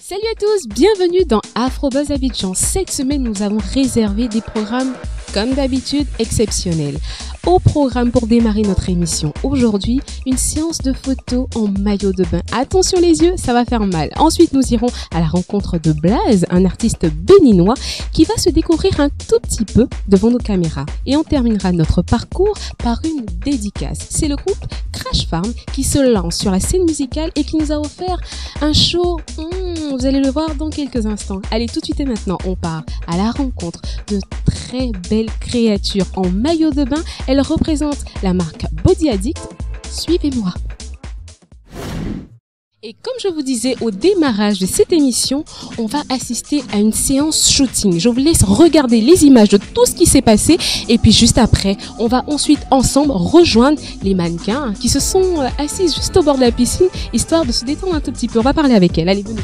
Salut à tous, bienvenue dans Afrobuzz Abidjan. Cette semaine, nous avons réservé des programmes, comme d'habitude, exceptionnels. Au programme pour démarrer notre émission, aujourd'hui, une séance de photos en maillot de bain. Attention les yeux, ça va faire mal. Ensuite, nous irons à la rencontre de Blaze, un artiste béninois qui va se découvrir un tout petit peu devant nos caméras. Et on terminera notre parcours par une dédicace. C'est le groupe Crash Farm qui se lance sur la scène musicale et qui nous a offert un show. Vous allez le voir dans quelques instants. Allez, tout de suite et maintenant, on part à la rencontre de très belles créatures en maillot de bain. Elles représentent la marque Body Addict. Suivez-moi. Et comme je vous disais au démarrage de cette émission, on va assister à une séance shooting. Je vous laisse regarder les images de tout ce qui s'est passé. Et puis juste après, on va ensuite ensemble rejoindre les mannequins qui se sont assises juste au bord de la piscine, histoire de se détendre un tout petit peu. On va parler avec elles. Allez, venez.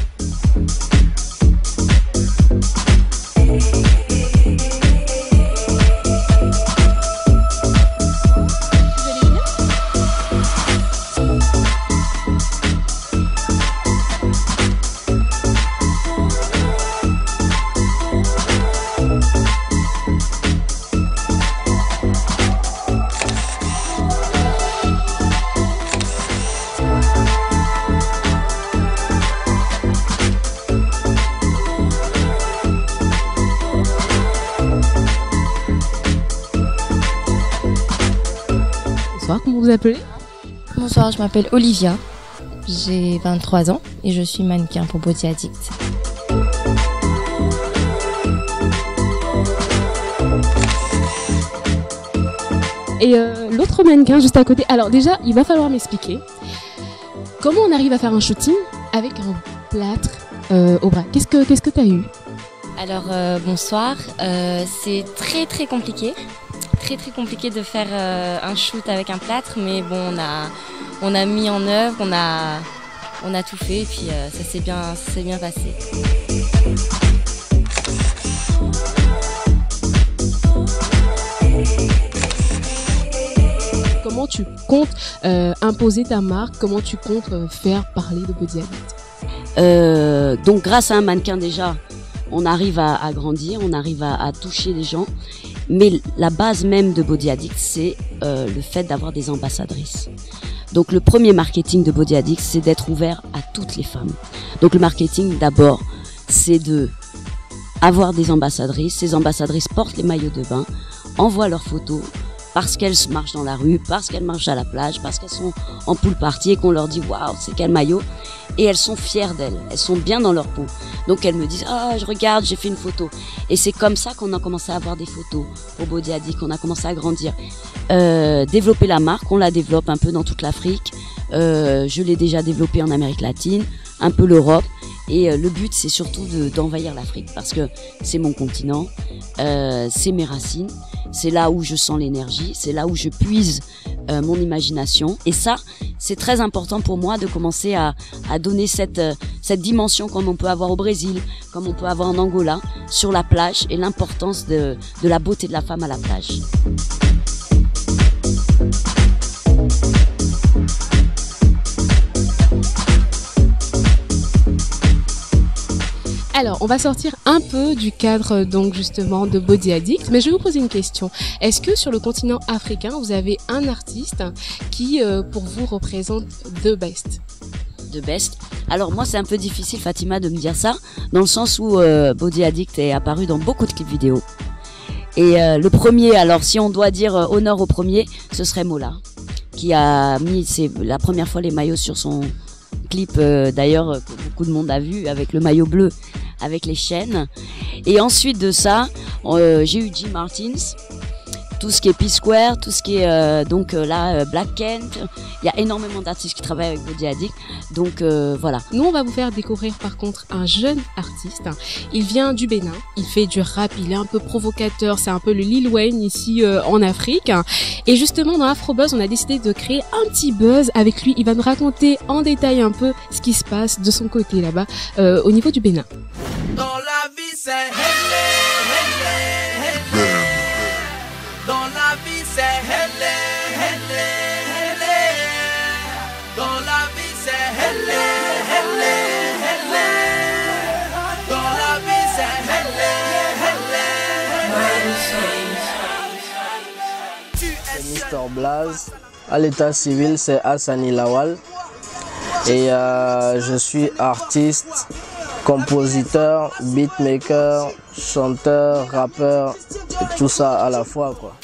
Comment vous appelez? Bonsoir, je m'appelle Olivia, j'ai 23 ans et je suis mannequin pour Body Addict. Et l'autre mannequin juste à côté, alors déjà il va falloir m'expliquer comment on arrive à faire un shooting avec un plâtre au bras. Qu'est-ce que tu as eu? Alors bonsoir, c'est très compliqué. Très compliqué de faire un shoot avec un plâtre, mais bon, on a mis en œuvre, on a tout fait et puis ça s'est bien passé. Comment tu comptes imposer ta marque? Comment tu comptes faire parler de Body Addict? Donc grâce à un mannequin déjà, on arrive à grandir, on arrive à toucher les gens. Mais la base même de Body Addict, c'est le fait d'avoir des ambassadrices. Donc le premier marketing de Body Addict, c'est d'être ouvert à toutes les femmes. Donc le marketing, d'abord, c'est de avoir des ambassadrices. Ces ambassadrices portent les maillots de bain, envoient leurs photos, parce qu'elles marchent dans la rue, parce qu'elles marchent à la plage, parce qu'elles sont en pool party et qu'on leur dit « Waouh, c'est quel maillot ?» Et elles sont fières d'elles, elles sont bien dans leur peau. Donc elles me disent « Ah, je regarde, j'ai fait une photo. » Et c'est comme ça qu'on a commencé à avoir des photos pour Body Addict, qu'on a commencé à grandir. Développer la marque, on la développe un peu dans toute l'Afrique. Je l'ai déjà développée en Amérique latine, un peu l'Europe. Et le but, c'est surtout d'envahir l'Afrique parce que c'est mon continent, c'est mes racines, c'est là où je sens l'énergie, c'est là où je puise mon imagination. Et ça, c'est très important pour moi de commencer à donner cette dimension comme on peut avoir au Brésil, comme on peut avoir en Angola, sur la plage et l'importance de la beauté de la femme à la plage. Alors, on va sortir un peu du cadre donc justement de Body Addict, mais je vais vous poser une question. Est-ce que sur le continent africain, vous avez un artiste qui, pour vous, représente the best? The best. Alors moi, c'est un peu difficile, Fatima, de me dire ça, dans le sens où Body Addict est apparu dans beaucoup de clips vidéo. Et le premier, alors si on doit dire honneur au premier, ce serait Mola, qui a mis la première fois les maillots sur son clip, d'ailleurs, que beaucoup de monde a vu, avec le maillot bleu, avec les chaînes. Et ensuite de ça, j'ai eu Jim Martins, tout ce qui est P-Square, tout ce qui est Black Kent. Il y a énormément d'artistes qui travaillent avec Body Addict. Donc voilà. Nous, on va vous faire découvrir par contre un jeune artiste. Il vient du Bénin, il fait du rap, il est un peu provocateur, c'est un peu le Lil Wayne ici en Afrique. Et justement, dans Afrobuzz, on a décidé de créer un petit buzz avec lui. Il va nous raconter en détail un peu ce qui se passe de son côté là-bas, au niveau du Bénin. Dans la vie, c'est hello, hello, hello. Dans la vie, c'est hello, hello, hello. Dans la vie, c'est hello, hello, hello. Pasteur Blaze. À l'état civil, c'est Hassani Lawal. Et je suis artiste, compositeur, beatmaker, chanteur, rappeur, et tout ça à la fois, quoi.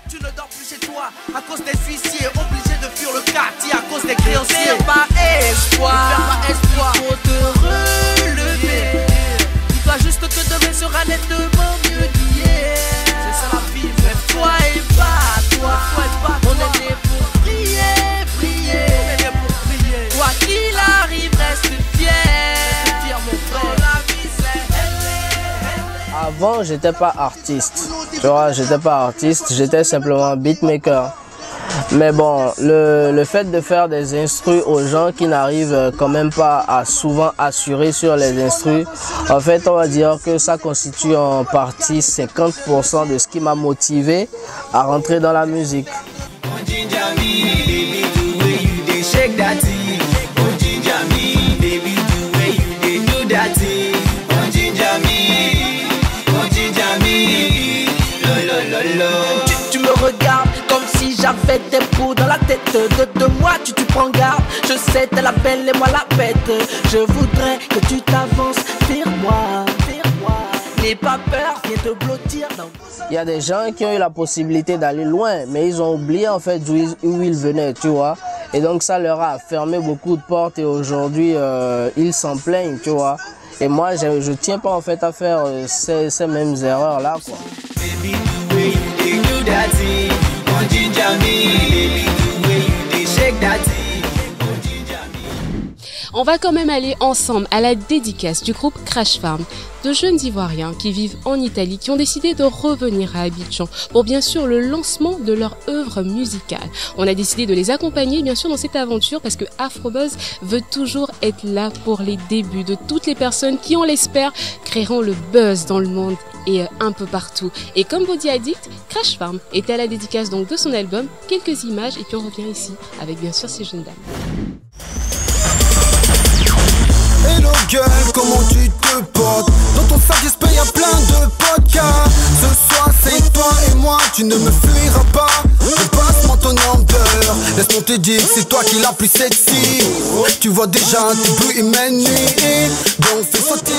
Tu ne dors plus chez toi à cause des huissiers, obligé de fuir le quartier à cause des créanciers. Ne perds pas espoir, faut te relever. Dis-toi juste que demain sera nettement mieux qu'hier. C'est ça la vie, lève-toi et bats-toi. On est né pour prier, prier. On est né pour prier. Quoi qu'il arrive, reste fier, mon frère. La vie c'est Avant, j'étais pas artiste. Tu vois, j'étais pas artiste, j'étais simplement beatmaker. Mais bon, le fait de faire des instrus aux gens qui n'arrivent quand même pas à souvent assurer sur les instrus, en fait, on va dire que ça constitue en partie 50% de ce qui m'a motivé à rentrer dans la musique. Tu me regardes comme si j'avais des poux dans la tête. De moi tu prends garde. Je sais t'es la belle et moi la bête. Je voudrais que tu t'avances vers moi. N'aie pas peur, viens te blottir. Il y a des gens qui ont eu la possibilité d'aller loin, mais ils ont oublié en fait où ils venaient, tu vois. Et donc ça leur a fermé beaucoup de portes et aujourd'hui ils s'en plaignent, tu vois. Et moi je tiens pas en fait à faire ces mêmes erreurs là, quoi. On va quand même aller ensemble à la dédicace du groupe Crash Farm, de jeunes Ivoiriens qui vivent en Italie, qui ont décidé de revenir à Abidjan pour bien sûr le lancement de leur œuvre musicale. On a décidé de les accompagner bien sûr dans cette aventure parce que Afrobuzz veut toujours être là pour les débuts de toutes les personnes qui, on l'espère, créeront le buzz dans le monde et un peu partout. Et comme Body Addict, Crash Farm était à la dédicace donc de son album, quelques images et puis on revient ici avec bien sûr ces jeunes dames. Hello girl, comment tu te portes? Dans ton sac j'espère y'a plein de podcasts. Ce soir c'est toi et moi, tu ne me fuiras pas. Passe-moi ton ampleur, laisse-moi te dire que c'est toi qui est la plus sexy. Tu vois déjà tes bruits et mes nuits, donc fais sauter.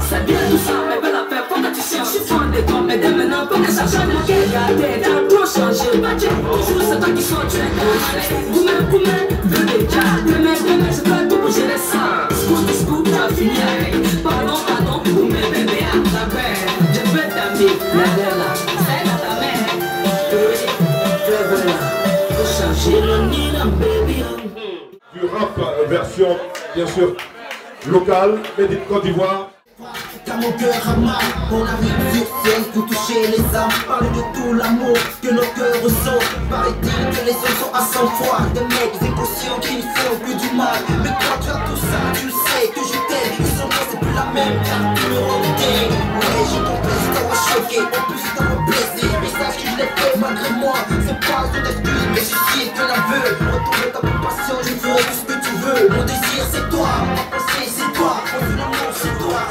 C'est bien tout ça, mais belle affaire, faut que tu cherches. Soin des gommes, mais dès maintenant, faut que ça change. Regardez, t'as trop changé. Toujours c'est toi qui sors, tu es goumé, bébé, c'est toi qui bouger les sangs. Scoop, t'as fini avec. Pardon, goumé, bébé, à ta belle. Je veux t'amener, la belle là, c'est dans ta mère. Fais là, faut changer le nid, baby. Du rap version, bien sûr, locale, mais de Côte d'Ivoire. Car mon cœur a mal, on arrive sur scène pour toucher les âmes. Parler de tout l'amour que nos cœurs ressentent. Paraît-il que les hommes sont à 100 fois des mecs inconscients qui ne font que du mal. Mais toi tu as tout ça, tu le sais que je t'aime. Et sans moi c'est plus la même car tu me rends dingue. Ouais j'ai ton plaisir, ça m'a choqué, en plus ça m'a blessé. Mais sache que je l'ai fait malgré moi, c'est pas une excuse mais je suis que la veux. Retourne ta compassion, je ferai tout ce que tu veux. Mon désir c'est toi, ma pensée c'est toi, mon l'amour c'est toi.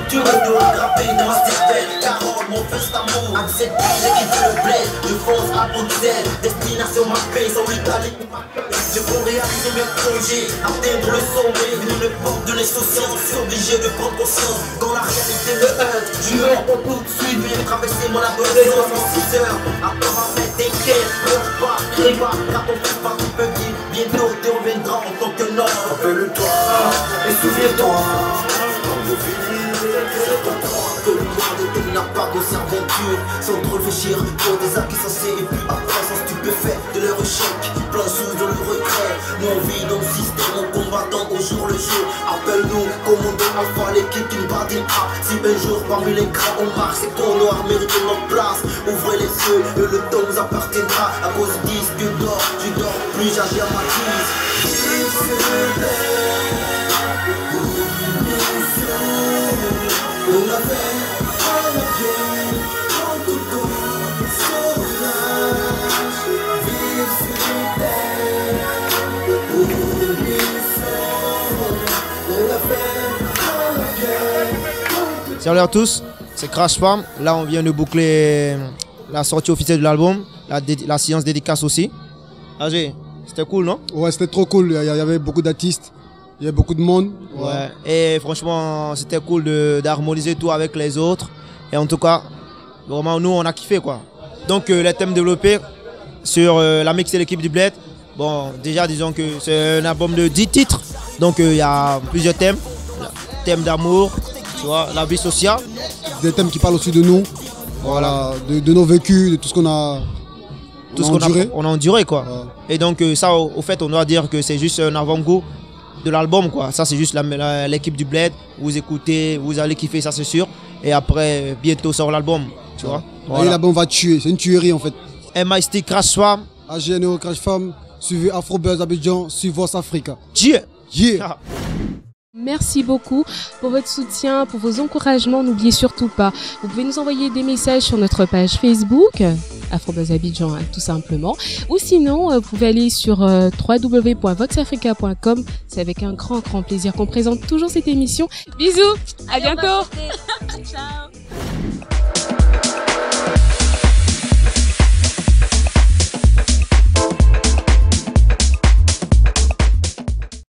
Tu me dois graver dans ma cervelle. Carole, mon fils d'amour. Accepte qui veut le bled. Je fonce à Bruxelles. Destination ma paix, sans l'Italie. Je veux réaliser mes projets, atteindre le sommet. Venu le porte de l'insouciance. Je suis obligé de prendre conscience. Quand la réalité me heurte, je meurs pour tout de suite. Viens traverser mon adolescence en 6 heures. Après ma fête, t'inquiète, pleure pas, crie pas. Car ton fils pas tout petit. Bientôt tu reviendras en tant que homme. Rappelle-toi et souviens-toi. Que le monde n'a pas de serventure. Sans trop réfléchir pour des actes censés. Et puis après sans stupéfait de leur échec. Plein sous dans le regret. Nous on vit dans le système en combattant au jour le jour. Appelle-nous commandant Alpha, l'équipe qui nous bat des A. Si un jour parmi les gras on marche, c'est qu'on noir mérite notre place. Ouvrez les yeux et le temps nous appartiendra. À cause du disque d'or, tu dors plus, j'agis à ma crise. On l'a fait, on l'a fait, on tout. Salut à tous, c'est Crash Farm. Là, on vient de boucler la sortie officielle de l'album, la séance dédicace aussi. AG, c'était cool, non? Ouais, c'était trop cool. Il y avait beaucoup d'artistes, il y avait beaucoup de monde. Ouais. Et franchement, c'était cool d'harmoniser tout avec les autres. Et en tout cas, vraiment, nous, on a kiffé, quoi. Donc, les thèmes développés sur la mix et l'équipe du Bled. Bon, déjà, disons que c'est un album de 10 titres. Donc, il y a plusieurs thèmes. Thèmes d'amour, tu vois, la vie sociale. Des thèmes qui parlent aussi de nous. Voilà, de nos vécus, de tout ce qu'on a, enduré. On a enduré, quoi. Ouais. Et donc, ça, au fait, on doit dire que c'est juste un avant-goût de l'album, quoi. Ça, c'est juste l'équipe du Bled. Vous écoutez, vous allez kiffer, ça, c'est sûr. Et après, bientôt sort l'album, tu vois. Voilà. Et l'album va tuer, c'est une tuerie, en fait. MIST Crash Farm. AGNO Crash Farm. Suivez Afro Buzz Abidjan, suivez Voice Africa. Yeah. Yeah. Merci beaucoup pour votre soutien, pour vos encouragements. N'oubliez surtout pas, vous pouvez nous envoyer des messages sur notre page Facebook, Afro Buzz Abidjan, tout simplement. Ou sinon, vous pouvez aller sur www.voxafrica.com. C'est avec un grand plaisir qu'on présente toujours cette émission. Bisous, à bientôt. Ciao.